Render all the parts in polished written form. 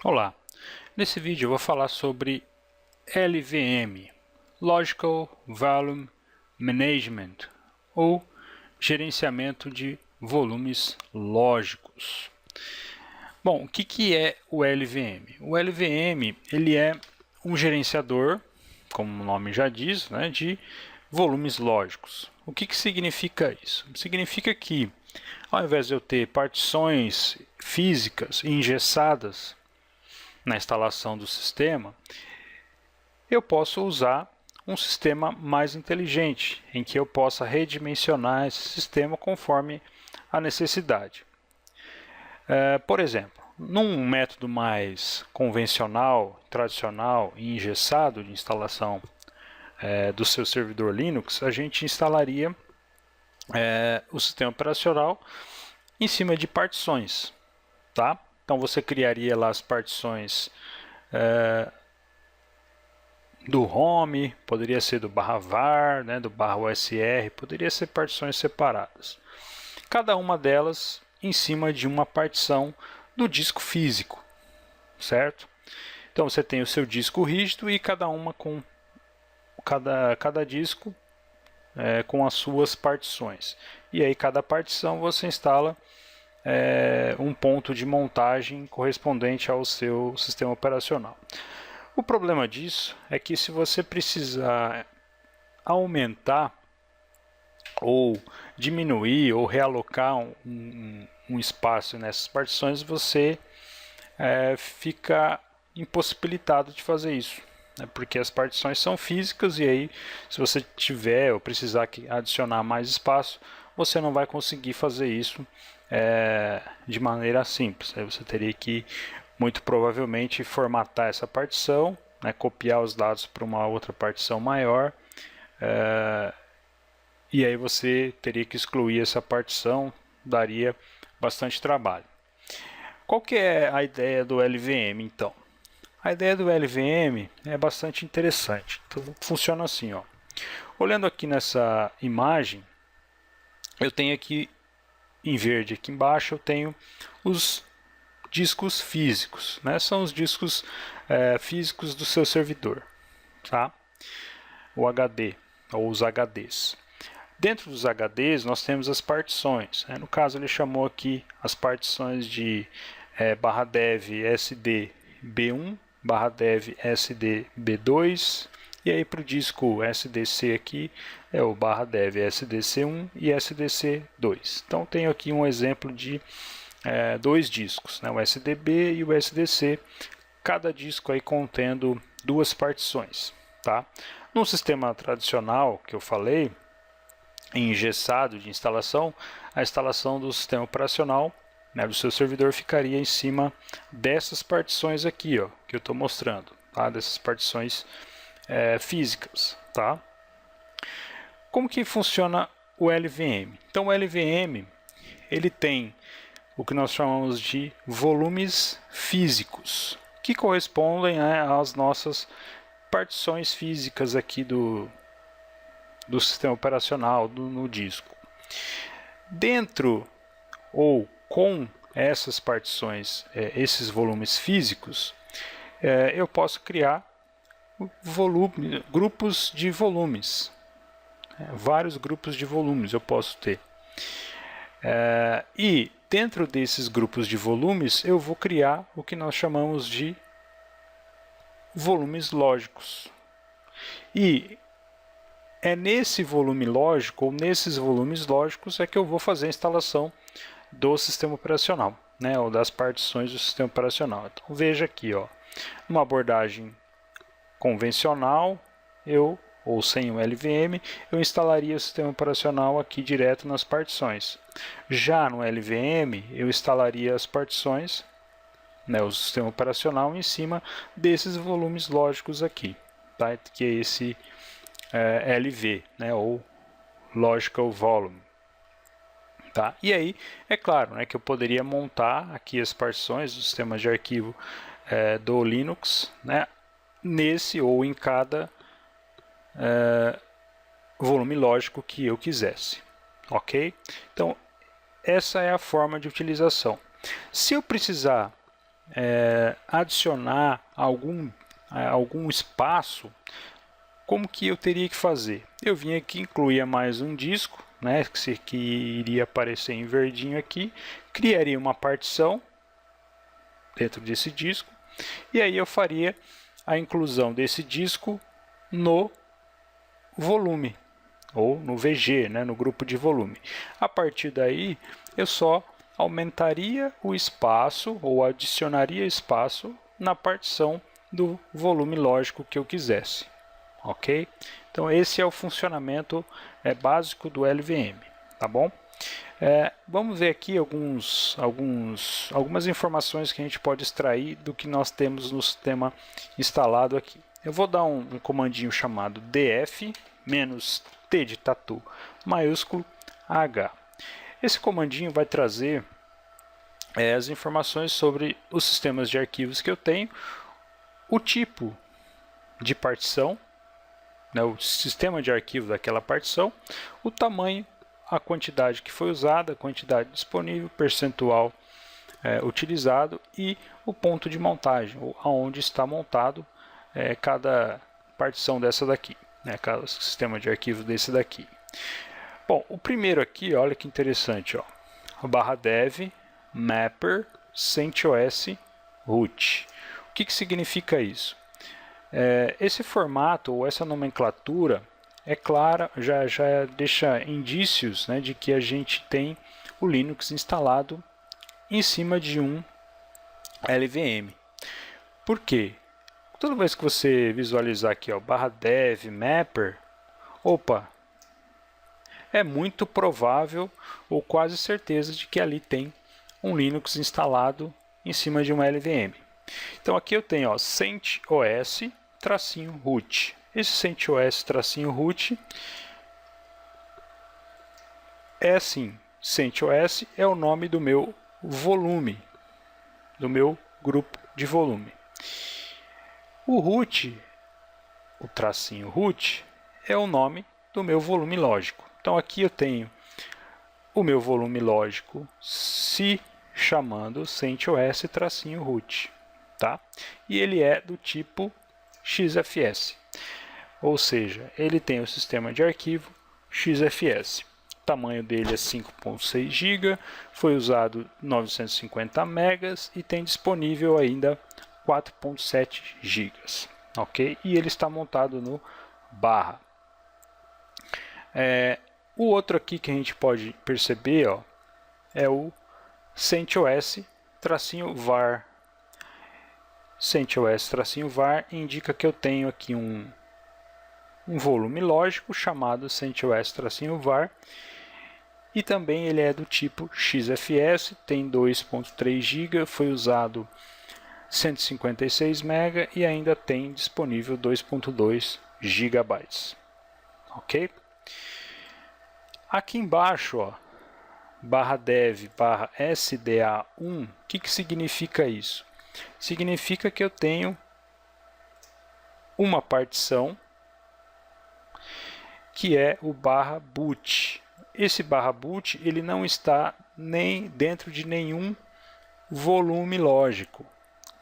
Olá, nesse vídeo eu vou falar sobre LVM, Logical Volume Management, ou gerenciamento de volumes lógicos. Bom, o que é o LVM? O LVM ele é um gerenciador, como o nome já diz, né, de volumes lógicos. O que significa isso? Significa que, ao invés de eu ter partições físicas engessadas na instalação do sistema, eu posso usar um sistema mais inteligente, em que eu possa redimensionar esse sistema conforme a necessidade. Por exemplo, num método mais convencional, tradicional e engessado de instalação do seu servidor Linux, a gente instalaria o sistema operacional em cima de partições, tá? Então você criaria lá as partições do home, poderia ser do /var, né, do /usr, poderia ser partições separadas. Cada uma delas em cima de uma partição do disco físico, certo? Então você tem o seu disco rígido e cada disco com as suas partições. E aí cada partição você instala um ponto de montagem correspondente ao seu sistema operacional. O problema disso é que se você precisar aumentar ou diminuir ou realocar um espaço nessas partições, você fica impossibilitado de fazer isso, né? Porque as partições são físicas e aí se você tiver ou precisar adicionar mais espaço, você não vai conseguir fazer isso de maneira simples. Aí você teria que muito provavelmente formatar essa partição, né, copiar os dados para uma outra partição maior, e aí você teria que excluir essa partição, daria bastante trabalho. Qual que é a ideia do LVM então? A ideia do LVM é bastante interessante. Então funciona assim, ó. Olhando aqui nessa imagem, eu tenho aqui em verde aqui embaixo, eu tenho os discos físicos, né? São os discos físicos do seu servidor, tá? O HD, ou os HDs. Dentro dos HDs nós temos as partições, né? No caso ele chamou aqui as partições de /dev SD B1, /dev SD B2, e aí para o disco SDC aqui é o /dev SDC1 e SDC2. Então tenho aqui um exemplo de dois discos, né, o SDB e o SDC, cada disco aí contendo duas partições, tá? No sistema tradicional que eu falei, engessado de instalação, a instalação do sistema operacional, né, do seu servidor ficaria em cima dessas partições aqui, ó, que eu estou mostrando, tá? Dessas partições físicas, tá? Como que funciona o LVM? Então o LVM ele tem o que nós chamamos de volumes físicos, que correspondem às nossas partições físicas aqui do sistema operacional no disco. Dentro ou com essas partições, esses volumes físicos, eu posso criar grupos de volumes, vários grupos de volumes eu posso ter. E dentro desses grupos de volumes eu vou criar o que nós chamamos de volumes lógicos. E é nesse volume lógico, ou nesses volumes lógicos, é que eu vou fazer a instalação do sistema operacional, né, ou das partições do sistema operacional. Então veja aqui, ó, uma abordagem convencional, ou sem o LVM, eu instalaria o sistema operacional aqui direto nas partições. Já no LVM, eu instalaria as partições, né, o sistema operacional em cima desses volumes lógicos aqui, tá? Que é esse LV, né, ou Logical Volume. Tá? E aí, é claro, né, que eu poderia montar aqui as partições do sistema de arquivo do Linux, né, nesse ou em cada volume lógico que eu quisesse, ok? Então, essa é a forma de utilização. Se eu precisar adicionar algum espaço, como que eu teria que fazer? Eu vim aqui, incluía mais um disco, né, que iria aparecer em verdinho aqui, criaria uma partição dentro desse disco, e aí eu faria a inclusão desse disco no volume, ou no VG, né, no grupo de volume. A partir daí, eu só aumentaria o espaço, ou adicionaria espaço na partição do volume lógico que eu quisesse. Ok? Então esse é o funcionamento básico do LVM, tá bom? Vamos ver aqui algumas informações que a gente pode extrair do que nós temos no sistema instalado aqui. Eu vou dar um comandinho chamado df -t de tatu maiúsculo h. Esse comandinho vai trazer as informações sobre os sistemas de arquivos que eu tenho, o tipo de partição, né, o sistema de arquivo daquela partição, o tamanho, a quantidade que foi usada, a quantidade disponível, percentual utilizado e o ponto de montagem, ou aonde está montado cada partição dessa daqui, né, cada sistema de arquivo desse daqui. Bom, o primeiro aqui, olha que interessante, ó, /dev mapper CentOS root. O que significa isso? Esse formato ou essa nomenclatura é clara, já deixa indícios, né, de que a gente tem o Linux instalado em cima de um LVM. Por quê? Toda vez que você visualizar aqui, ó, /dev mapper, opa, é muito provável ou quase certeza de que ali tem um Linux instalado em cima de um LVM. Então aqui eu tenho, ó, CentOS -root. Esse CentOS -root é assim, CentOS é o nome do meu volume, do meu grupo de volume. O root, o tracinho root, é o nome do meu volume lógico. Então aqui eu tenho o meu volume lógico se chamando CentOS -root, tá? E ele é do tipo XFS, ou seja, ele tem o sistema de arquivo XFS. O tamanho dele é 5.6 GB, foi usado 950 MB e tem disponível ainda 4.7 GB, ok? E ele está montado no barra. O outro aqui que a gente pode perceber, ó, é o CentOS-var. CentOS-var indica que eu tenho aqui um volume lógico chamado CentOS-var e também ele é do tipo XFS, tem 2.3 GB, foi usado 156 MB e ainda tem disponível 2.2 GB. Ok? Aqui embaixo, ó, /dev /sda1, o que significa isso? Significa que eu tenho uma partição que é o /boot. Esse /boot ele não está nem dentro de nenhum volume lógico.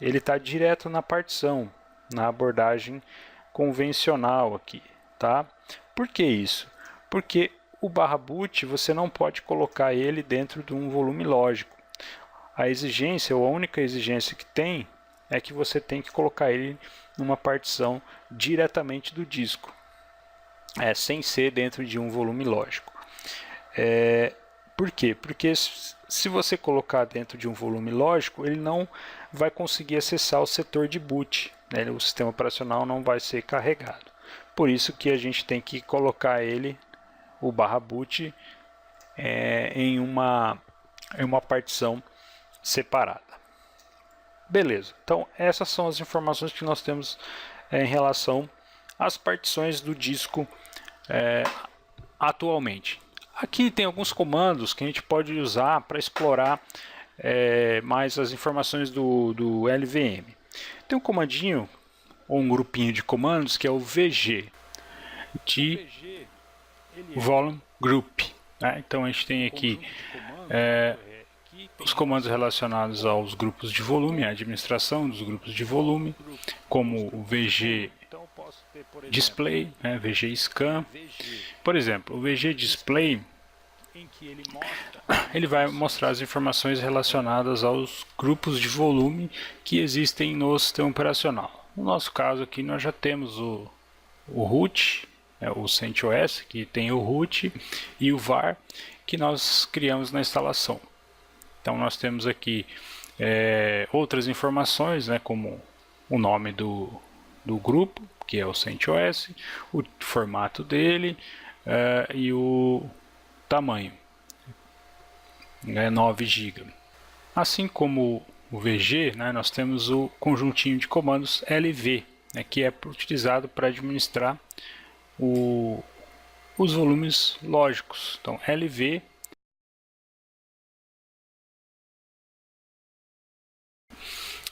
Ele está direto na partição, na abordagem convencional aqui, tá? Por que isso? Porque o /boot você não pode colocar ele dentro de um volume lógico. A exigência, ou a única exigência que tem, é que você tem que colocar ele numa partição diretamente do disco, sem ser dentro de um volume lógico. Por quê? Porque se você colocar dentro de um volume lógico, ele não vai conseguir acessar o setor de boot, né? O sistema operacional não vai ser carregado. Por isso que a gente tem que colocar ele, o /boot, em uma partição separada. Beleza, então essas são as informações que nós temos em relação às partições do disco atualmente. Aqui tem alguns comandos que a gente pode usar para explorar mais as informações do LVM. Tem um comandinho, ou um grupinho de comandos, que é o VG, de Volume Group, né? Então a gente tem aqui os comandos relacionados aos grupos de volume, a administração dos grupos de volume, como o VG Display, né, VG Scan. Por exemplo, o VG Display ele vai mostrar as informações relacionadas aos grupos de volume que existem no sistema operacional. No nosso caso aqui nós já temos o root, o CentOS, que tem o root, e o var, que nós criamos na instalação. Então nós temos aqui outras informações, né, como o nome do grupo, que é o CentOS, o formato dele e o tamanho, 9 GB. Assim como o VG, né, nós temos o conjuntinho de comandos LV, né, que é utilizado para administrar os volumes lógicos. Então LV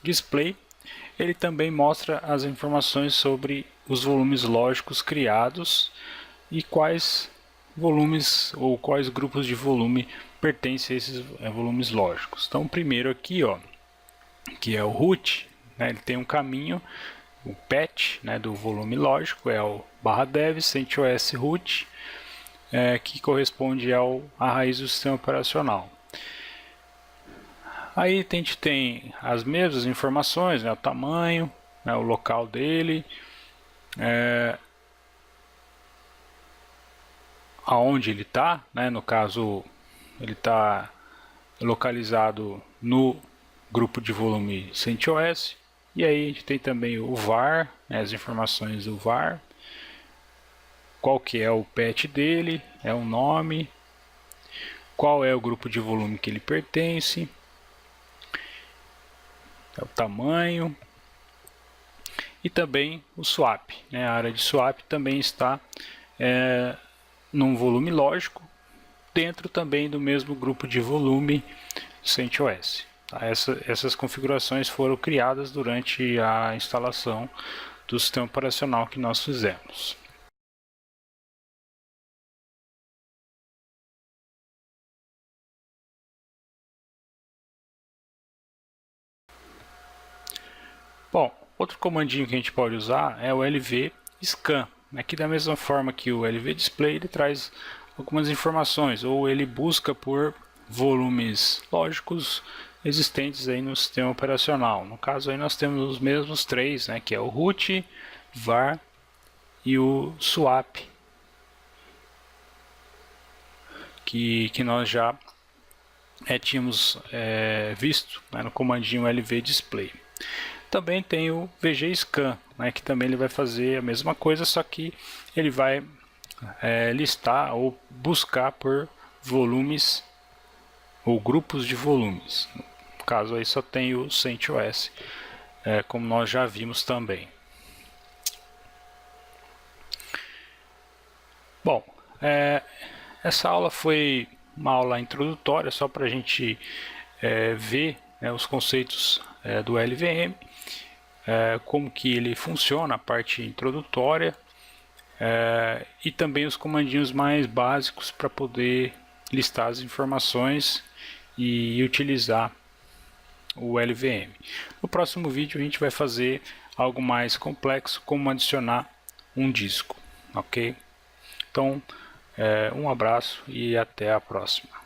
Display, ele também mostra as informações sobre os volumes lógicos criados e quais volumes ou quais grupos de volume pertencem a esses volumes lógicos. Então, primeiro aqui, ó, que é o root, né, ele tem um caminho, o path, né, do volume lógico é o /dev CentOS root, que corresponde à raiz do sistema operacional. Aí a gente tem as mesmas informações, né, o tamanho, né, o local dele, aonde ele está, né, no caso ele está localizado no grupo de volume CentOS. E aí a gente tem também o var, né, as informações do var, qual que é o path dele, é o nome, qual é o grupo de volume que ele pertence, é o tamanho e também o swap, né? A área de swap também está num volume lógico, dentro também do mesmo grupo de volume CentOS. Tá? Essas configurações foram criadas durante a instalação do sistema operacional que nós fizemos. Bom, outro comandinho que a gente pode usar é o LV Scan. Aqui da mesma forma que o LV Display, ele traz algumas informações, ou ele busca por volumes lógicos existentes aí no sistema operacional. No caso aí nós temos os mesmos três, né, que é o root, var e o swap, que nós já tínhamos visto, né, no comandinho LV Display. Também tem o VG Scan, né, que também ele vai fazer a mesma coisa, só que ele vai listar ou buscar por volumes ou grupos de volumes. No caso aí só tem o CentOS, como nós já vimos também. Bom, essa aula foi uma aula introdutória só para a gente ver, né, os conceitos do LVM, como que ele funciona, a parte introdutória, e também os comandinhos mais básicos para poder listar as informações e utilizar o LVM. No próximo vídeo a gente vai fazer algo mais complexo, como adicionar um disco, ok? Então, um abraço e até a próxima.